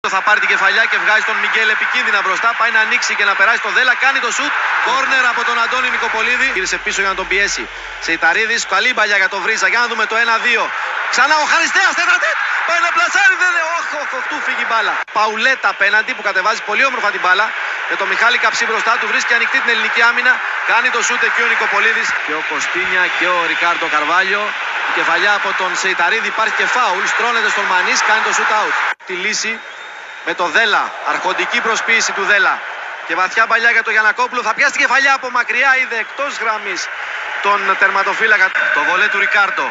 Ρικάρντο θα πάρει την κεφαλιά και βγάζει τον Μιγγέλ επικίνδυνα μπροστά. Πάει να ανοίξει και να περάσει το Δέλα. Κάνει το σουτ. Κόρνερ από τον Αντώνη Νικοπολίδη. Γύρισε πίσω για να τον πιέσει. Σεϊταρίδης. Καλή μπαλιά για τον Βρίζα. Για να δούμε το 1-2. Ξανά ο Χαριστέας. Τέταρτη. Πάει να πλασάρει. Δεν είναι. Του φύγει μπάλα. Παουλέτα απέναντι που κατεβάζει πολύ όμορφα την μπάλα. Με τον Μιχάλη Καψί μπροστά του βρίσκει ανοιχτή την ελληνική άμυνα. Κάνει το σούτ εκεί ο Νικοπολίδης. Και ο Κωστίνια και ο Ρικάρντο Καρβάλιο. Η κεφαλιά από τον Σεϊταρίδη. Υπάρχει και φάουλ. Στρώνεται στον Μανής. Κάνει το σούτ out. Τη λύση με το Δέλα. Αρχοντική προσποίηση του Δέλα. Και βαθιά παλιά για τον Γιαννακόπουλο. Θα πιάσει την κεφαλιά από μακριά. Είδε εκτός γραμμής τον τερματοφύλακα. Το βολέ του Ρικάρντο.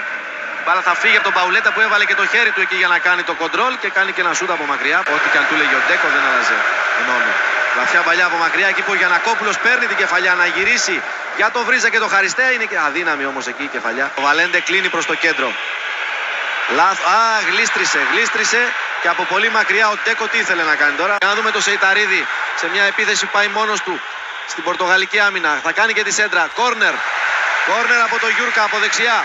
Μπάλα θα φύγει από τον Παουλέτα που έβαλε και το χέρι του εκεί για να κάνει το κοντρόλ και κάνει και ένα σούτ από μακριά. Ό,τι και αν του λέγει ο Ντέκο δεν άλλαζε γνώμη. Βαθιά παλιά από μακριά εκεί που ο Γιαννακόπουλος παίρνει την κεφαλιά να γυρίσει για το Βρίζα και το Χαριστέα. Είναι και αδύναμη όμως εκεί η κεφαλιά. Ο Βαλέντε κλείνει προς το κέντρο. Γλίστρισε και από πολύ μακριά ο Ντέκο τι ήθελε να κάνει τώρα. Για να δούμε το Σεϊταρίδη σε μια επίθεση που πάει μόνος του στην πορτογαλική άμυνα. Θα κάνει και τη σέντρα. Κόρνερ από το Γιούρκα από δεξιά.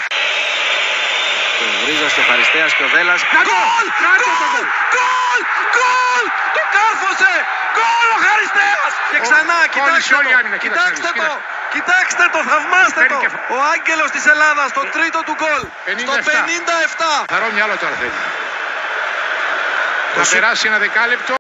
Ο Βρίζας και ο Χαριστέας και ο Δέλας. Γκολ! Το κάρφωσε! Γκολ ο Χαριστέας! Και ξανά, κοιτάξτε το, θαυμάστε το! Ο άγγελος της Ελλάδας, το τρίτο του γκολ. Στο 57. Θαρώ μυαλό τώρα θέλει. Θα περάσει ένα δεκάλεπτο.